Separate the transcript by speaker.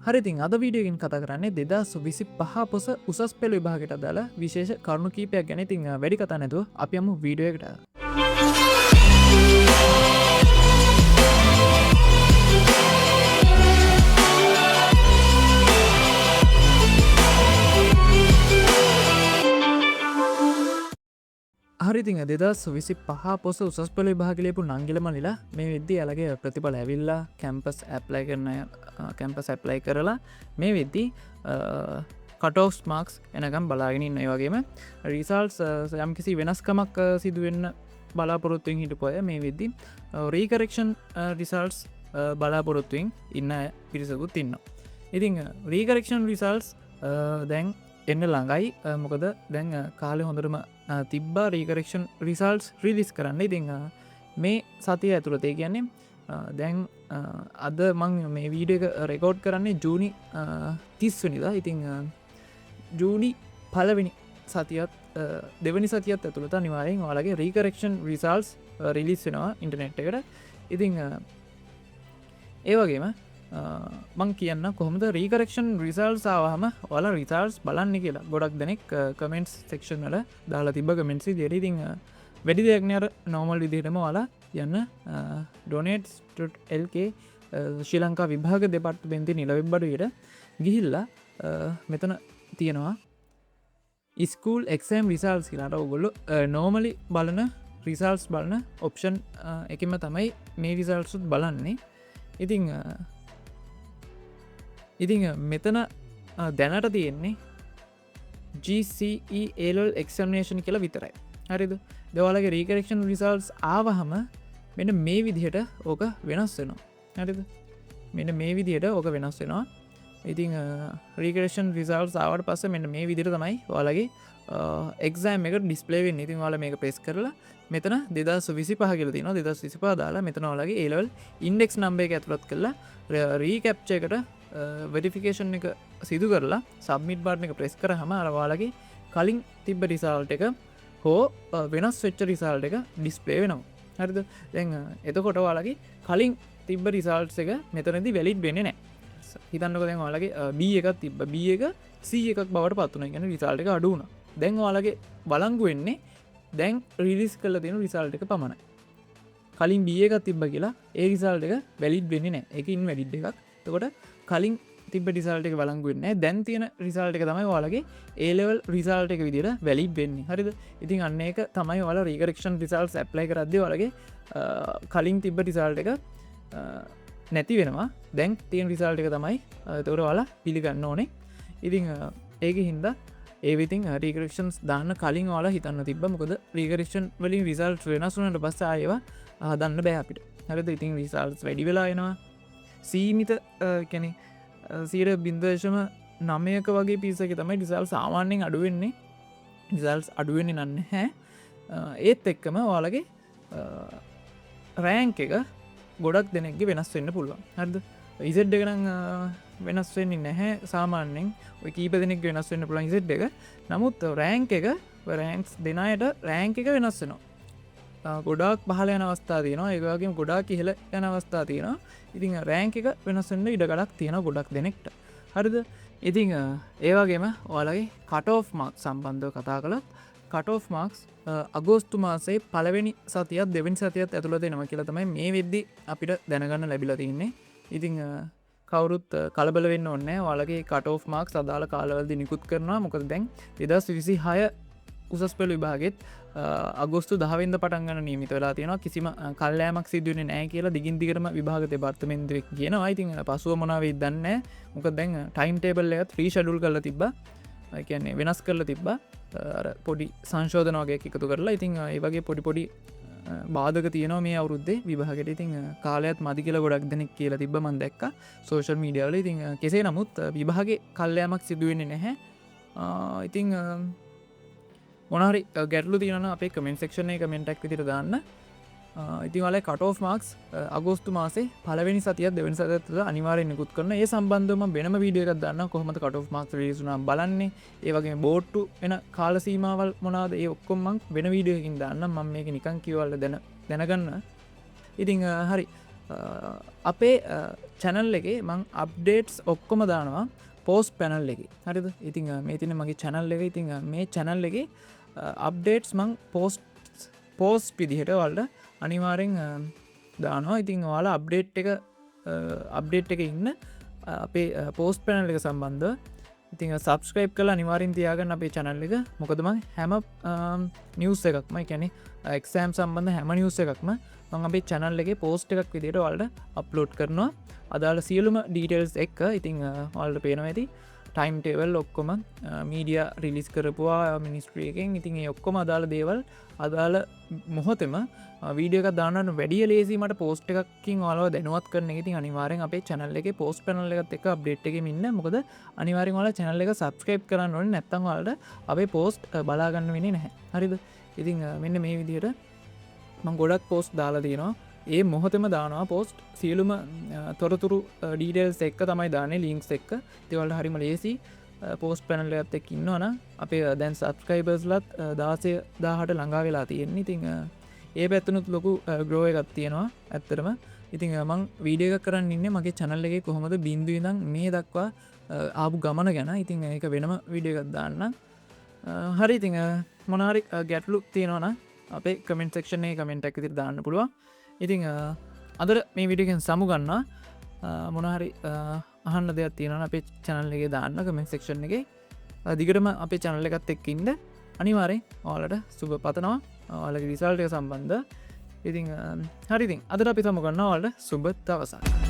Speaker 1: හරිතින් අද වීඩියෝගෙන් කතා කරන්නේ 2025 පොස උසස් පෙළ විභාගයට දාලා විශේෂ කරුණු කීපයක් ගැන. ඉතින් වැඩි කතා නැතුව අපි යමු වීඩියෝ එකට. හරිතින් 2025 පොස උසස් පෙළ විභාගලේපු නංගිල මලිලා මේ වෙද්දී යාලගේ ප්‍රතිඵල ඇවිල්ලා කැම්පස් ඇප්ලයි කරන කැම්පස් ඇප්ලයි කරලා මේ වෙද්දී කට් ඔෆ් මාක්ස් එනකම් බලාගෙන ඉන්න. ඒ වගේම රිසල්ට්ස් යම් කිසි වෙනස්කමක් සිදු වෙන්න බලාපොරොත්තුෙන් හිටපොය මේ වෙද්දී රීකරෙක්ෂන් රිසල්ට්ස් බලාපොරොත්තුවෙන් ඉන්න පිරිසකුත් ඉන්නවා. ඉතින් රීකරෙක්ෂන් රිසල්ට්ස් දැන් එන්න ළඟයි. මොකද දැන් කාලෙ හොඳටම තිබ්බා රීකරෙක්ෂන් රිසල්ට්ස් රිලිස් කරන්න. ඉතිං මේ සතිය ඇතුළතේ කියන්නේ දැන් අද මං මේ වීඩියෝ එක රෙකෝඩ් කරන්නේ ජූනි 30 වෙනිදා. ඉතිං ජූනි පළවෙනි සතියත් දෙවනි සතියත් ඇතුළත අනිවාර්යෙන් ඔයාලගේ රීකරෙක්ෂන් රිසල්ට්ස් රිලිස් වෙනවා ඉන්ටර්නෙට් එකට. ඉතිං ඒ වගේම මං කියන්න කොහොමද රීකරෙක්ෂන් රිසල්ස් ආවහම ඔයාලා රිසල්ස් බලන්න කියලා ගොඩක් දෙනෙක් කමෙන්ට්ස් සෙක්ෂන් වල දාලා තිබ්බ කමෙන්ට්ස් විදියට. ඉතින් වැඩි දෙයක් නෑ අර නෝමල් විදිහටම ඔයාලා යන්න donate.lk ශ්‍රී ලංකා විභාග දෙපාර්තමේන්තුවේ නිල වෙබ් අඩවියට ගිහිල්ලා මෙතන තියෙනවා ස්කූල් එක්සෑම් රිසල්ට්ස් කියලා. ඔයගොල්ලෝ නෝමලි බලන රිසල්ට්ස් බලන ඔප්ෂන් එකෙම තමයි මේ රිසල්ට්ස් උත් බලන්නේ. ඉතිං මෙතන දැනට තියෙන්නේ GCE A-level examination කියලා විතරයි. හරිද? දවලගේ රීකරෙක්ෂන් රිසල්ට්ස් ආවහම මෙන්න මේ විදිහට ඕක වෙනස් වෙනවා. හරිද? මෙන්න මේ විදිහට ඕක වෙනස් වෙනවා. ඉතින් රීකරෙක්ෂන් රිසල්ට්ස් ආවට පස්සේ මෙන්න මේ විදිහට තමයි ඔයාලගේ එක්සෑම් එක ඩිස්ප්ලේ වෙන්නේ. ඉතින් ඔයාලා මේක ප්‍රෙස් කරලා මෙතන 2025 කියලා තියෙනවා. 2025 දාලා මෙතන ඔයාලගේ A-level ඉන්ඩෙක්ස් නම්බර් එක ඇතුළත් කරලා රීකැප්චර් එකට වෙරිෆිකේෂන් එක සිදු කරලා සබ්මිට් බටන් එක ප්‍රෙස් කරාම අර ඔයාලගේ කලින් තිබ්බ රිසල්ට් එක හෝ වෙනස් වෙච්ච රිසල්ට් එක ඩිස්ප්ලේ වෙනවා. හරිද? දැන් එතකොට ඔයාලගේ කලින් තිබ්බ රිසල්ට්ස් එක මෙතනදී වැලිඩ් වෙන්නේ නැහැ. හිතන්නකෝ දැන් ඔයාලගේ B එකක් තිබ්බ. B එක C එකක් බවට පත් වුණා. කියන්නේ රිසල්ට් එක අඩු වුණා. දැන් ඔයාලගේ බලංගු වෙන්නේ දැන් රිලීස් කරලා තියෙන රිසල්ට් එක පමණයි. කලින් B එකක් තිබ්බ කියලා ඒ රිසල්ට් එක වැලිඩ් වෙන්නේ නැහැ. ඒක ඉන්වැලිඩ් එකක්. එතකොට කලින් තිබ රිසල්ට එක බලංගුවෙන්න දැන් තියෙන රිසල්ට එක තමයි ඔයාලගේ A-level රිසල්ට එක විදිට වැලිඩ් වෙන්නේ. හරිද? ඉතින් අන්න එක තමයි ඔයාලා රීකරෙක්ෂන් රිසල්ට්ස් ඇප්ලයි කරද්දී ඔයාලගේ කලින් තිබ්බ රිසල්ට් එක නැති වෙනවා. දැන් තියෙන රිසල්ට් එක තමයි එතකොට ඔයාලා පිළිගන්න ඕනේ. ඉතින් ඒක හින්දා ඒවිතින් රීකරෙක්ෂන්ස් දාන්න කලින් ඔයාලා හිතන්න තිබ්බ. මොකද රීකරෙක්ෂන් වලින් රිසල්ට්ස් වෙනස් වුණාට පස්සේ ආයෙවා හදන්න බෑ අපිට. හරිද? ඉතින් රිසල්ට්ස් වැඩි වෙලා එනවා. සීමිත කැනෙ 0.9ක වගේ පිසක තමයි රිසල් සාමාන්‍යෙන් අඩුවෙන්නේ. රිසල්ස් අඩුවෙන්නේ නන්න හැ. ඒත් එක්කම ඔයාලගේ රෑන්ක එක ගොඩක් දෙනෙක්ගේ වෙනස් වෙන්න පුළුවන්. හරිද? ඉසෙඩ් එක නම් වෙනස් වෙන්නේ නැහැ සාමාන්‍යයෙන්. ඔය කීප දෙනෙක් වෙනස් වෙන්න පුළුවන් ඉසෙඩ් එක. නමුත් රෑන්ක එක රෑන්ක්ස් දෙන අයට රෑන්ක එක වෙනස් වෙනවා. ගොඩක් පහල යන අවස්ථා තියෙනවා. ඒ වගේම ගොඩාක් ඉහළ යන අවස්ථා තියෙනවා. ඉතින් රෑන්ක් එක වෙනස් වෙන්න ඉඩ ගඩක් තියෙනවා ගොඩක් දෙනෙක්ට. හරිද? ඉතින් ඒ වගේම ඔයාලගේ කට් ඔෆ් මාක්ස් සම්බන්ධව කතා කළත් කට් ඔෆ් මාක්ස් අගෝස්තු මාසයේ පළවෙනි සතියත් දෙවෙනි සතියත් ඇතුළත එනවා කියලා තමයි මේ වෙද්දි අපිට දැනගන්න ලැබිලා තියෙන්නේ. ඉතින් කවුරුත් කලබල වෙන්න ඕනේ නැහැ. ඔයාලගේ කට් ඔෆ් මාක්ස් අදාළ කාලවලදී නිකුත් කරනවා. මොකද දැන් 2026 උසස් පෙළ විභාගෙත් අගෝස්තු 10 වෙනිදා පටන් ගන්න නියමිත වෙලා තියෙනවා. කිසිම කල්යමක් සිදු වෙන්නේ නැහැ කියලා දිගින් දිගටම විභාග දෙපාර්තමේන්තුවේ කියනවා. ඉතින් පසුව මොනවා වෙයිද දන්නේ නැහැ. මොකද දැන් ටයිම් ටේබල් එකත් රීෂෙඩියුල් කරලා තිබ්බා. ඒ කියන්නේ වෙනස් කරලා තිබ්බා. අර පොඩි සංශෝධන වගේ එකතු කරලා. ඉතින් ඒ වගේ පොඩි බාධක තියෙනවා මේ අවුරුද්දේ විභාගෙට. ඉතින් කාලයත් මදි කියලා ගොඩක් දෙනෙක් කියලා තිබ්බ මම දැක්කා සෝෂල් මීඩියා වල. ඉතින් කෙසේ නමුත් විභාගේ කල්යමක් සිදු වෙන්නේ නැහැ. ඉතින් මොනහරි ගැටලු තියෙනවා අපේ කමෙන්ට් සෙක්ෂන් එකේ කමෙන්ට් එකක් විදිහට දාන්න. ඉතින් ඔයාලගේ කට් ඔෆ් මාක්ස් අගෝස්තු මාසේ පළවෙනි සතියත් දෙවෙනි සතියත් තුළ අනිවාර්යෙන් නිකුත් කරන. ඒ සම්බන්ධව මම වෙනම වීඩියෝ එකක් දාන්නම් කොහොමද කට් ඔෆ් මාක්ස් රිලීස් වුණා බලන්නේ. ඒ වගේම බෝඩ්ටු වෙන කාල සීමාවල් මොනවාද ඒ ඔක්කොම මම වෙන වීඩියෝ එකකින් දාන්නම්. මම මේක නිකන් කියවල දැනගන්න. ඉතින් හරි අපේ චැනල් එකේ මං අප්ඩේට්ස් ඔක්කොම දානවා පෝස්ට් පැනල් එක හරිද ඉතිං මේ තින මගේ චැනල් එක ඉතිං මේ චැනල් එක අප්ඩේට්ස් මං පෝස්ට් පිදිහට වල්ට අනිවාරෙන් දානවා ඉතිං වාලා අප්ඩේට් එක ඉන්න අපේ පෝස්ට් පැනල් එක සම්බන්ධ ඉතිං සබස්ක්‍රයිප් කල අනිවාරින් තියාගන්න අපේ චැනල් එක මොකදම හැම නිවස් එකක්ම කැනෙ එක්සෑම් සම්බන්ධ හැම නිවස එකක්ම මං අපේ චැනල් එක පෝස්ට් එකක් විදිට වල්ට අප්ලෝඩ් කරනවා අදාළ සියලුම ඩීටෙල්ස් එක් ඉතිං වල්ට පේනවා ඇති ටයිම් ටේවල් ඔක්කොම මීඩිය රිලිස් කරපුවා මිනිස්ට්‍රියකෙන් ඉතින් ඔක්කොම අදාළ දේවල් අදාළ මොහොතෙම වීඩියක දාන්න වැඩිය ලේසිීමට පෝස්ට් එකකින් ඔල දැනුවත් කරන ඉතින් අනිවාරෙන් අපේ චැනල් එක පෝස්ට් පනල් එකත් එක අප්ඩේට් එක ඉන්න මොකද අනිවාරෙන් වල චැනල් එක සබස්ක්‍රයිබ් කරන්න ඕන නැත්තන් වලට අපේ පෝස්ට් බලාගන්න වෙන්නේ නැහැ හරිද ඉතින් මෙන්න මේ විදිහට මං ගොඩක් පෝස්ට් දාලා තියෙනවා ඒ මොහොතම දානවා පෝස්ට් සියලුම තොරතුරු ඩීටෙල්ස් එක්ක තමයි දානේ ලින්ක්ස් එක්ක ඒවලට හරිම ලේසි පෝස්ට් පැනල් එකත් එක්ක ඉන්නවනම් අපේ දැන් සබ්ස්ක්‍රයිබර්ස්ලත් 16000ට ළඟා වෙලා තියෙන්නේ ඉතින් ඒ පැත්තනුත් ලොකු ග්‍රෝ එකක් තියෙනවා ඇත්තටම ඉතින් මං වීඩියෝ එකක් කරන්න ඉන්නේ මගේ channel එකේ කොහොමද බිඳුවේ ඉඳන් මේ දක්වා ආපු ගමන ගැන ඉතින් ඒක වෙනම වීඩියෝ එකක් දාන්න හරි ඉතින් මොනාරි ගැටලු තියෙනවා නම් අපේ කමෙන්ට් සෙක්ෂන් එකේ කමෙන්ට් එකක් විදිහට දාන්න පුළුවන් ඉතිං අදර මේ විඩියගෙන් සමුගන්න මොනහරි අහන්න දෙයක් තියෙන අපේ චැනල් එක දාන්න කමෙන්ට් සෙක්ෂන් එක දිගටම අපේ චැනල් එකත් එක්කින්ද අනිවාරෙන් ඕලට සුබ පතනවා ඕලගේ රිසල්ටය සම්බන්ධ ඉතිං හරිතින් අදර අපි සමුගන්න ඕලට සුබ දවසක්